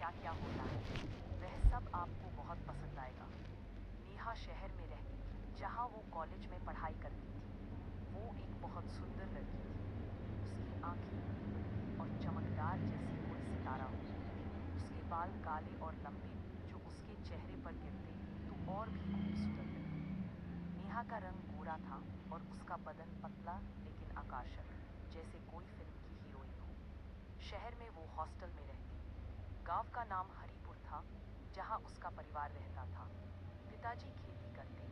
क्या क्या होता है, वह सब आपको बहुत पसंद आएगा। नेहा शहर में रहती थी जहाँ वो कॉलेज में पढ़ाई करती थी। वो एक बहुत सुंदर लड़की थी। उसकी आंखें नीली और चमकदार जैसे कोई सितारा हो। उसके बाल काले और लंबे जो उसके चेहरे पर गिरते तो और भी खूबसूरत लगते। नेहा का रंग गोरा था और उसका बदन पतला लेकिन आकर्षक, जैसे कोई फिल्म की हीरोइन हो। शहर में वो हॉस्टल में रहती। गांव का नाम हरिपुर था जहां उसका परिवार रहता था। पिताजी खेती करते,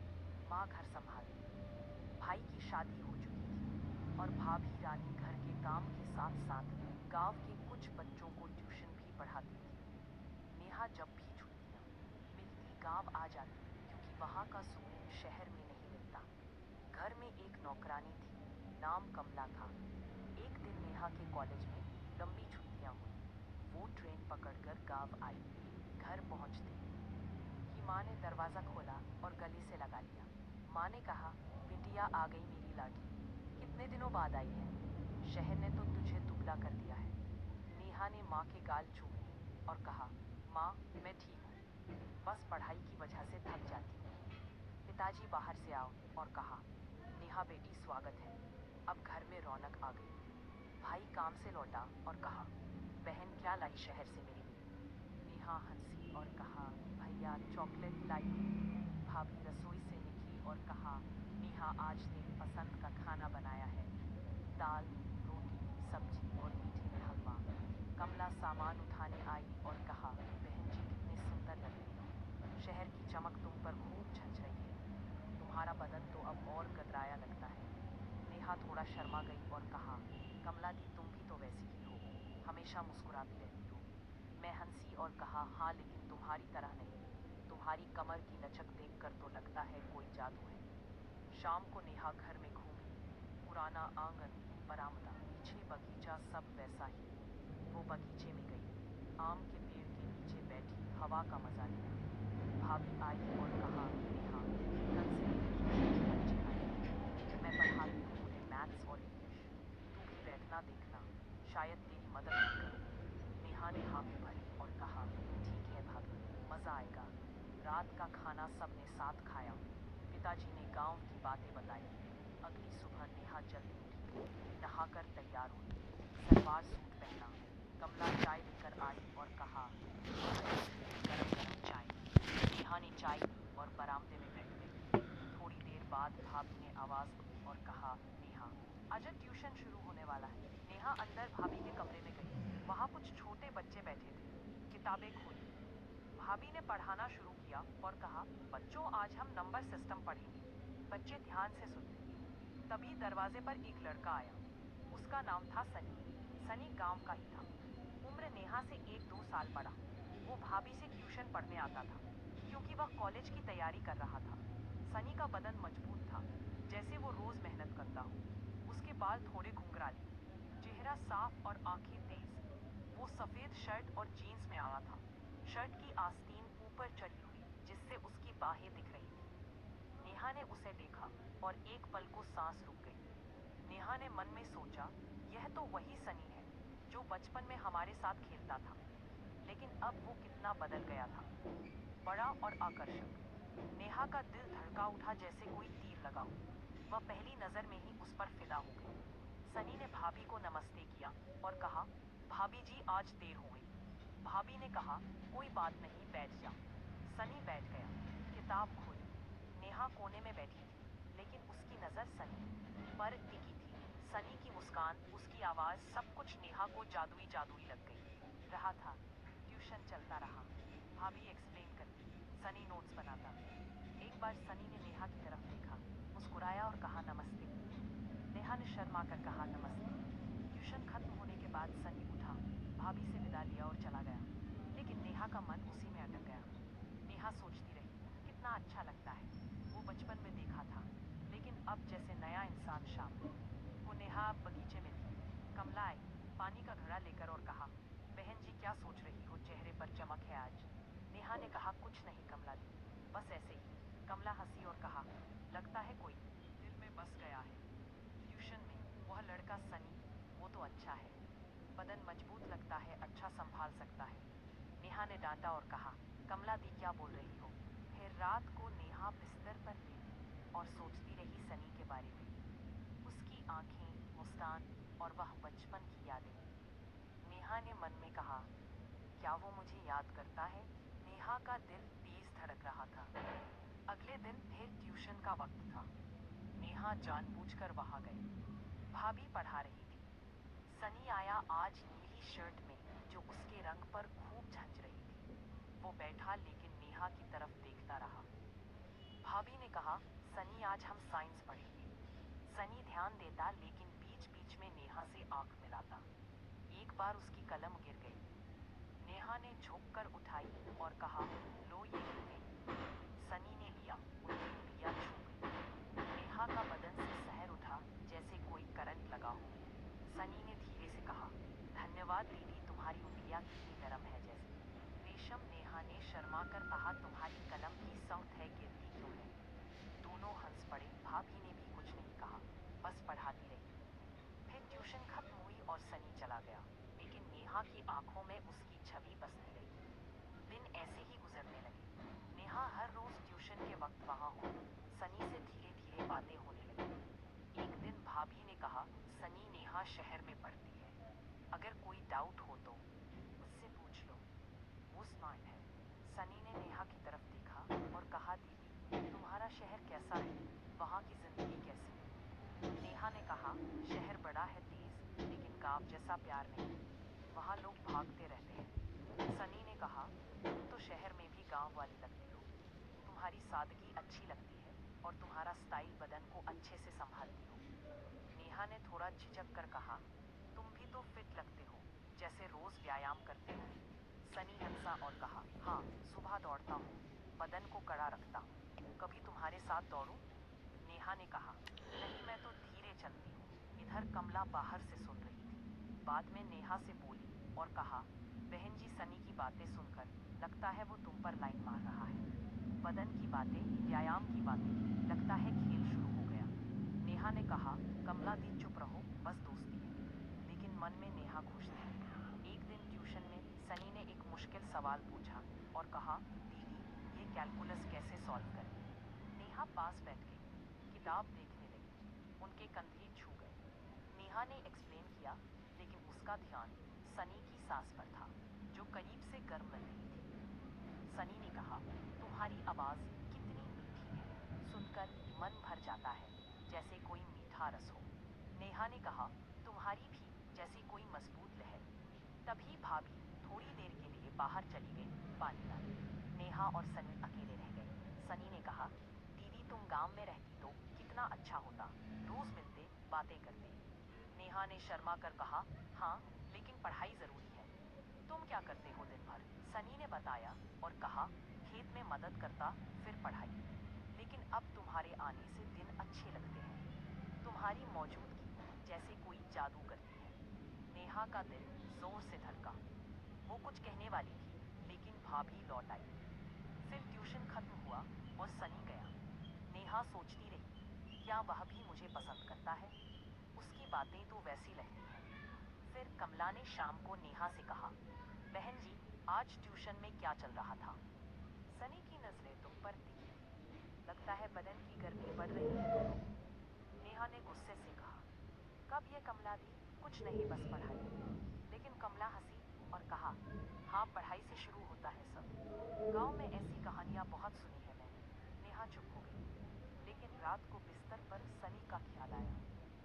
माँ घर संभालती। भाई की शादी हो चुकी थी और भाभी रानी घर के काम के साथ साथ गांव के कुछ बच्चों को ट्यूशन भी पढ़ाती थी। नेहा जब भी छुट्टियां मिलती गांव आ जाती क्योंकि वहां का सुकून शहर में नहीं मिलता। घर में एक नौकरानी थी, नाम कमला था। एक दिन नेहा के कॉलेज में लंबी छुट्टियां हुई। वो ट्रेन पकड़कर गांव आई। घर पहुंचते ही माँ ने दरवाज़ा खोला और गले से लगा लिया। माँ ने कहा, बिटिया आ गई मेरी लाडली, कितने दिनों बाद आई है। शहर ने तो तुझे दुबला कर दिया है। नेहा ने माँ के गाल चूमे और कहा, माँ मैं ठीक हूँ, बस पढ़ाई की वजह से थक जाती हूँ। पिताजी बाहर से आओ और कहा, नेहा बेटी स्वागत है, अब घर में रौनक आ गई। भाई काम से लौटा और कहा, बहन क्या लाई शहर से मेरे लिए। नेहा हंसी और कहा, भैया चॉकलेट लाई हूँ। भाभी रसोई से निकली और कहा, नेहा आज तेरी पसंद का खाना बनाया है, दाल रोटी सब्जी और मीठे में हलवा। कमला सामान उठाने आई और कहा, बहन जी कितने सुंदर लगते हो, शहर की चमक तुम पर खूब छच रही है, तुम्हारा बदन तो अब और गदराया लगता है। नेहा थोड़ा शर्मा गई और कहा, कमला दी तुम भी तो वैसी ही हो, हमेशा मुस्कुराती रहती हो। मैं हंसी और कहा, हाँ लेकिन तुम्हारी तरह नहीं, तुम्हारी कमर की लचक देखकर तो लगता है कोई जादू है। शाम को नेहा घर में घूमी। पुराना आंगन, बरामदा, पीछे बगीचा सब वैसा ही। वो बगीचे में गई, आम के पेड़ के नीचे बैठी हवा का मजा लिया। भाभी आई और कहा, नेहा कल से मेरे ट्यूशन के बच्चे आएंगे, मैं पढ़ाती हूँ उन्हें मैथ्स और इंग्लिश, तू भी बैठना देखना, शायद तेरी मदद भी करूँ। नेहा ने हामी भरी और कहा, ठीक है भाभी, मजा आएगा। रात का खाना सबने साथ खाया। पिताजी ने गांव की बातें बताई। अगली सुबह नेहा जल्दी उठी, नहाकर तैयार हुई, सलवार सूट पहना। कमला चाय लेकर आई और कहा, गरम गरम चाय। नेहा ने चाय ली और बरामदे में बैठ गई। थोड़ी देर बाद भाभी ने आवाज दी और कहा, नेहा आजा ट्यूशन शुरू होने वाला है। नेहा अंदर भाभी के कमरे में गई। वहाँ कुछ छोटे बच्चे बैठे थे। किताबें खोली, भाभी ने पढ़ाना शुरू किया और कहा, बच्चों आज हम नंबर सिस्टम पढ़ेंगे। बच्चे ध्यान से सुनते। तभी दरवाजे पर एक लड़का आया। उसका नाम था सनी। सनी गांव का ही था, उम्र नेहा से 1-2 साल बड़ा। वो भाभी से ट्यूशन पढ़ने आता था क्योंकि वह कॉलेज की तैयारी कर रहा था। सनी का बदन मजबूत था, जैसे वो रोज मेहनत करता हो। उसके बाल थोड़े घुंघराले, चेहरा साफ और आंखें तेज। वो सफेद शर्ट और जीन्स में आया था। शर्ट की आस्तीन ऊपर चढ़ी हुई जिससे उसकी बाहें दिख रही थी। नेहा ने उसे देखा और एक पल को सांस रुक गई। नेहा ने मन में सोचा, यह तो वही सनी है जो बचपन में हमारे साथ खेलता था, लेकिन अब वो कितना बदल गया था, बड़ा और आकर्षक। नेहा का दिल धड़का उठा जैसे कोई तीर लगा हो। वह पहली नजर में ही उस पर फिदा हो गई। सनी ने भाभी को नमस्ते किया और कहा, भाभी जी आज देर हो गई। भाभी ने कहा, कोई बात नहीं बैठ जा। सनी बैठ गया, किताब खोली। नेहा कोने में बैठी थी, लेकिन उसकी नजर सनी पर टिकी थी। सनी की मुस्कान, उसकी आवाज, सब कुछ नेहा को जादुई जादुई लग गई रहा था। ट्यूशन चलता रहा, भाभी एक्सप्लेन करती, सनी नोट्स बनाता। एक बार सनी ने नेहा की तरफ देखा, मुस्कुराया और कहा, नमस्ते। नेहा ने शर्मा कर कहा, नमस्ते। ट्यूशन खत्म होने के बाद सनी उठा, भाभी से विदा लिया और चला गया। लेकिन नेहा का मन उसी में अटक गया। नेहा सोचती रही, कितना अच्छा लगता है, वो बचपन में देखा था, लेकिन अब जैसे नया इंसान सामने। वो नेहा अब बगीचे में थी। कमला आई, पानी का घड़ा लेकर और कहा, बहन जी क्या सोच रही हो, चेहरे पर चमक है आज। नेहा ने कहा, कुछ नहीं कमला दी, बस ऐसे ही। कमला हंसी और कहा, लगता है कोई दिल में बस गया है। ट्यूशन में वह लड़का सनी, वो तो अच्छा है, बदन मजबूत लगता है, अच्छा संभाल सकता है। नेहा ने डांटा और कहा, कमला दी क्या बोल रही हो? फिर रात को नेहा बिस्तर पर लेटी और सोचती रही सनी के बारे में। उसकी आंखें, मुस्कान और वह बचपन की यादें। नेहा ने मन में कहा, क्या वो मुझे याद करता है? नेहा का दिल तेज धड़क रहा था। अगले दिन फिर ट्यूशन का वक्त था। नेहा जानबूझकर वहां गई। भाभी पढ़ा रही थी। सनी आया आज नीली शर्ट में जो उसके रंग पर खूब झंझ रही थी। वो बैठा लेकिन नेहा की तरफ देखता रहा। भाभी ने कहा, सनी आज हम साइंस पढ़ेंगे। सनी ध्यान देता लेकिन बीच बीच में नेहा से आंख मिलाता। एक बार उसकी कलम गिर गई। नेहा ने झुककर उठाई और कहा, लो ये गिर गई। सनी ने लिया, उनकी उंगलियां छू गई। नेहा का बदन से सहर उठा जैसे कोई करंट लगा हो। सनी ने धीरे से कहा, धन्यवाद दीदी, तुम्हारी उंगलियां कितनी नरम है जैसे रेशम। नेहा ने शर्मा कर कहा, तुम्हारी कलम की सौंठ है, गिरती क्यों है? दोनों हंस पड़े। भाभी ने भी कुछ नहीं कहा, बस पढ़ाती रही। फिर ट्यूशन खत्म हुई और सनी चला गया, लेकिन नेहा की आंखों में उसकी छवि बसती रही। दिन ऐसे ही गुजरने लगे। नेहा हर रोज ट्यूशन के वक्त वहां हो। सनी से धीरे धीरे बातें होने लगी। एक दिन भाभी ने कहा, सनी नेहा शहर में पढ़ती है, अगर कोई डाउट हो तो उससे पूछ लो, वो स्मार्ट है। सनी ने नेहा की तरफ देखा और कहा, दीदी तुम्हारा शहर कैसा है? वहाँ की जिंदगी कैसी है? नेहा ने कहा, शहर बड़ा है तेज, लेकिन गांव जैसा प्यार नहीं। वहाँ लोग भागते रहते हैं। सनी ने कहा, तुम तो शहर में भी गांव वाली लगती हो। तुम्हारी सादगी अच्छी लगती है और तुम्हारा स्टाइल बदन को अच्छे से संभालती हो। नेहा ने थोड़ा झिझक कर कहा, तुम भी तो फिट लगते हो, जैसे रोज व्यायाम करते हो। सनी हंसा और कहा, हाँ सुबह दौड़ता हूँ, बदन को कड़ा रखता हूँ। कभी तुम्हारे साथ दौड़ूं? नेहा ने कहा, नहीं मैं तो धीरे चलती हूँ। इधर कमला बाहर से सुन रही थी। बाद में नेहा से बोली और कहा, बहन जी सनी की बातें सुनकर लगता है वो तुम पर लाइन मार रहा है। बदन की बातें, व्यायाम की बातें, लगता है खेल शुरू हो गया। नेहा ने कहा, कमला दी चुप रहो, बस दोस्ती है। लेकिन मन में नेहा खुश थी। एक दिन ट्यूशन में सनी ने एक मुश्किल सवाल पूछा और कहा, दीदी ये कैलकुलस कैसे सॉल्व करें? नेहा पास बैठ गई, किताब देखने लगी। उनके कंधे छू गए। नेहा ने एक्सप्लेन किया, लेकिन उसका ध्यान सनी की सांस पर था, जो करीब से गर्म लग रही थी। सनी ने कहा, तुम्हारी आवाज कितनी मीठी है, सुनकर मन भर जाता है, जैसे कोई मीठा रस हो। नेहा ने कहा, तुम्हारी भी, जैसी कोई मजबूत लहर। तभी भाभी थोड़ी देर के लिए बाहर चली गई पानी लाने। नेहा और सनी अकेले रह गए। सनी ने कहा, दीदी तुम गांव में रहती तो कितना अच्छा होता, रोज मिलते, बातें करते। नेहा ने शर्मा कर कहा, हाँ लेकिन पढ़ाई जरूरी है। तुम क्या करते हो दिन भर? सनी ने बताया और कहा, खेत में मदद करता, फिर पढ़ाई। लेकिन अब तुम्हारे आने से दिन अच्छे लगते हैं। तुम्हारी मौजूदगी जैसे कोई जादू करती है। नेहा का दिल जोर से धड़का। वो कुछ कहने वाली थी, लेकिन भाभी लौट आई। फिर ट्यूशन खत्म हुआ और सनी गया। नेहा सोचती रही, क्या वह भी मुझे पसंद करता है? उसकी बातें तो वैसी लगती हैं। फिर कमला ने शाम को नेहा से कहा, बहन जी आज ट्यूशन में क्या चल रहा था? सनी की नजरें तुम पर टिकी थी, लगता है बदन की गर्मी बढ़ रही है दोनों की। नेहा ने गुस्से से कहा, कब ये कमला दी, कुछ नहीं बस पढ़ाई। लेकिन कमला हंसी और कहा, हाँ पढ़ाई से शुरू होता है सब। गांव में ऐसी कहानियां बहुत सुनी है मैंने। नेहा चुप हो गई। लेकिन रात को बिस्तर पर सनी का ख्याल आया।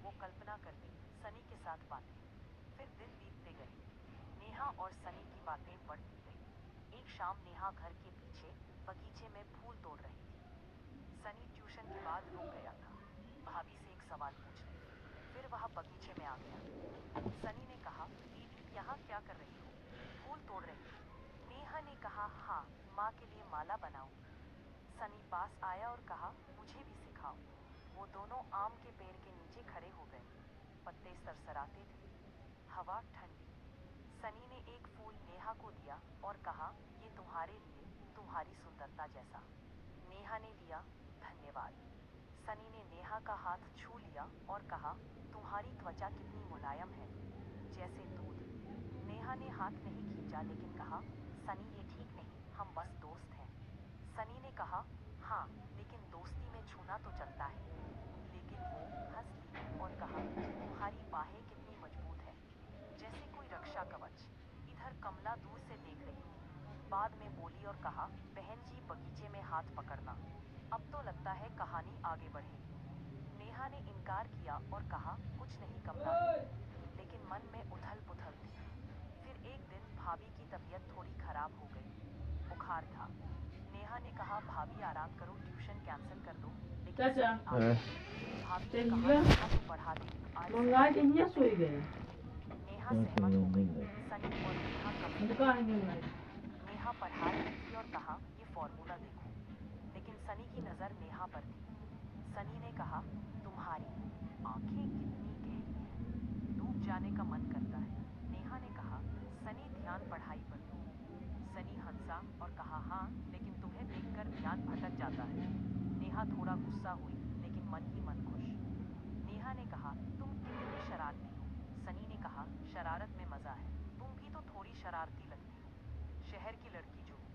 वो कल्पना करती, सनी के साथ बातें। फिर दिन बीतते गए। नेहा और सनी की बातें बढ़ती गई। एक शाम नेहा घर के पीछे बगीचे में फूल तोड़ रही थी। सनी ट्यूशन के बाद रुक गया था, भाभी से एक सवाल पूछने। फिर वह बगीचे में आ गया। सनी ने कहा, दीदी यहाँ क्या कर रही हो? फूल तोड़ रही थी। नेहा ने कहा, हाँ माँ के लिए माला बनाऊंगी। सनी पास आया और कहा, मुझे भी सिखाओ। वो दोनों आम के पेड़ के नीचे खड़े हो गए। पत्ते सरसराते थे, हवा ठंडी। सनी ने एक फूल नेहा को दिया और कहा, ये तुम्हारे लिए, तुम्हारी सुंदरता जैसा। नेहा ने लिया, धन्यवाद। सनी ने नेहा का हाथ छू लिया और कहा, तुम्हारी त्वचा कितनी मुलायम है, जैसे दूध। नेहा ने हाथ नहीं खींचा लेकिन कहा, सनी ये ठीक नहीं, हम बस दोस्त हैं। सनी ने कहा, हाँ लेकिन दोस्ती में छूना तो चलता है। लेकिन वो हंस ली और कहा, तुम्हारी बाहें कितनी मजबूत है, जैसे कोई रक्षा कवच। इधर कमला दूर से देख रही थी। बाद में बोली और कहा, बहन जी बगीचे में हाथ पकड़ना। अब तो लगता है कहानी आगे बढ़ेगी। नेहा ने इनकार किया और कहा, कुछ नहीं कमला, लेकिन मन में उथल पुथल थी। फिर एक दिन भाभी की तबीयत थोड़ी खराब हो गई, बुखार था। नेहा ने कहा, भाभी आराम करो, ट्यूशन कैंसिल कर दो। लेकिन चाचा सनी आगे बढ़ी। भाभी ने कहा, तेलिया नेहा तो पढ़ा देगी, आज मंगा के सनी हिया सोई गए नेहा सहमत हो गई। सनी और नेहा कमरे में दुकान बैठ में गए। नेहा पढ़ा रही थी और कहा, ये फॉर्मूला देखो। लेकिन सनी की नजर नेहा पर थी। सनी ने कहा, तुम्हारी आंखें कितनी गहरी हैं, डूब जाने का मन करता है। नेहा ने कहा, सनी ध्यान पढ़ाई पर दो। सनी हंसा और कहा, हाँ लेकिन तुम्हें देखकर ध्यान भटक जाता है। नेहा थोड़ा गुस्सा हुई, लेकिन मन ही मन खुश। नेहा ने कहा, तुम कितनी शरारती हो। सनी ने कहा, शरारत में मजा है, तुम भी तो थोड़ी शरारती लगती हो, शहर की लड़की जो हो।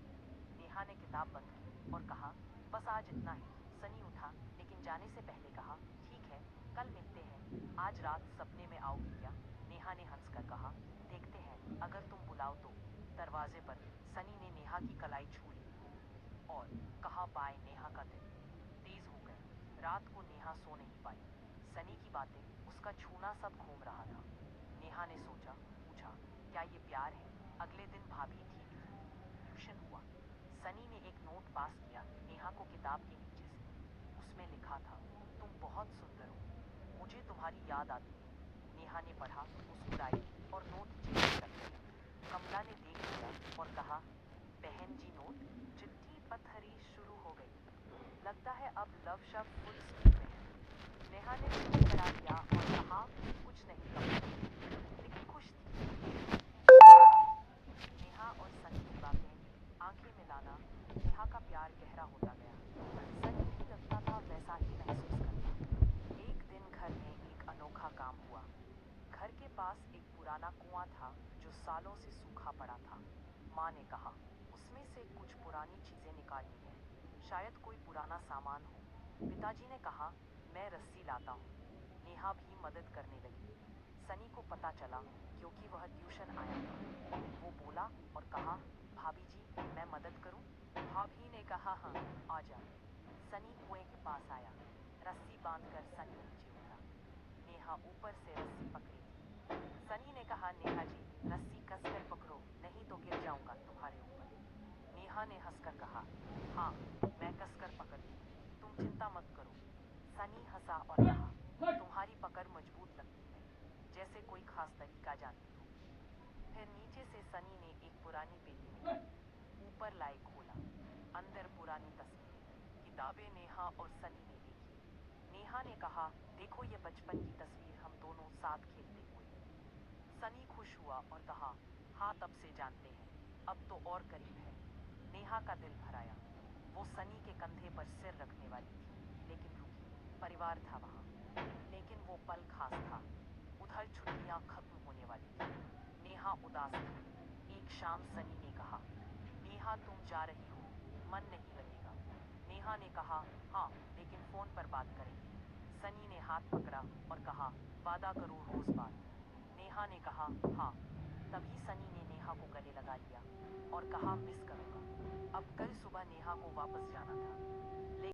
नेहा ने किताब बंद की और कहा, बस आज इतना ही। सनी उठा, लेकिन जाने से पहले कहा, ठीक है कल मिलते हैं, आज रात सपने में आओगी क्या। नेहा ने हंसकर कहा, देखते हैं, अगर तुम बुलाओ तो। दरवाजे पर सनी ने नेहा की कलाई छू ली और कहा, बाय। नेहा का दिल तेज हो गया। रात को नेहा सो नहीं पाई। सनी की बातें, उसका छूना सब घूम रहा था। नेहा ने सोचा, पूछा, क्या ये प्यार है। अगले दिन भाभी ठीक थी। ट्यूशन हुआ। सनी ने एक नोट पास किया नेहा को किताब के नीचे से। उसमें लिखा था, तुम बहुत सुंदर हो, मुझे तुम्हारी याद आती है। नेहा ने पढ़ा, मुस्कुराई और नोट जेब में रख दिया। कमला ने देख लिया और कहा, बहन जी नोट। चिट्ठी पथरी शुरू हो गई। लगता है अब लव शब्द फुल स्पीड में है। नेहा ने मुंह चढ़ा लिया और कहा, कुछ नहीं कमला, लेकिन खुश थी। नेहा और सनी की बातें, आंखें मिलाना, नेहा का प्यार गहरा होता गया। सनी भी लगता था वैसा ही महसूस करता। एक दिन घर में एक अनोखा काम हुआ। घर के पास एक पुराना कुआं था जो सालों से सूखा पड़ा था। माँ ने कहा, उसमें से कुछ पुरानी चीजें निकालनी है, शायद कोई पुराना सामान हो। पिताजी ने कहा, मैं रस्सी लाता हूँ। नेहा भी मदद करने लगी। सनी को पता चला क्योंकि वह ट्यूशन आया था। वो बोला और कहा, भाभी जी मैं मदद करूं। भाभी ने कहा, हाँ आ जा। सनी कुएं के पास आया। रस्सी बांधकर सनी नीचे उतरा। नेहा ऊपर से रस्सी पकड़ी थी। सनी ने कहा, नेहा जी रस्सी कसकर पकड़ो, नहीं तो गिर जाऊंगा तुम्हारे ऊपर। नेहा ने हंसकर कहा, हाँ मैं कसकर पकड़ती हूँ, तुम चिंता मत करो। सनी हंसा और कहा, तुम्हारी पकड़ मजबूत लगती है, जैसे कोई खास तरीका जानती हो। फिर नीचे से सनी ने एक पुरानी पेटी निकाली। ऊपर लाई खोला। अंदर पुरानी तस्वीरें, किताबें नेहा और सनी ने देखी। नेहा ने कहा, देखो ये बचपन की तस्वीर, हम दोनों साथ खेलते हुए। सनी खुश हुआ और कहा, हाँ तब से जानते हैं, अब तो और करीब है। नेहा का दिल भर आया। वो सनी के कंधे पर सिर रखने वाली थी, लेकिन रुकी। परिवार था वहाँ, लेकिन वो पल खास था। उधर छुट्टियां खत्म होने वाली थी। नेहा उदास थी। एक शाम सनी ने कहा, नेहा तुम जा रही हो, मन नहीं लगेगा। नेहा ने कहा, हाँ लेकिन फोन पर बात करेंगे। सनी ने हाथ पकड़ा और कहा, वादा करो रोज बात। नेहा ने कहा, हाँ। तभी सनी ने नेहा को गले लगा लिया और कहा, मिस करूंगा। अब कल सुबह नेहा को वापस जाना था।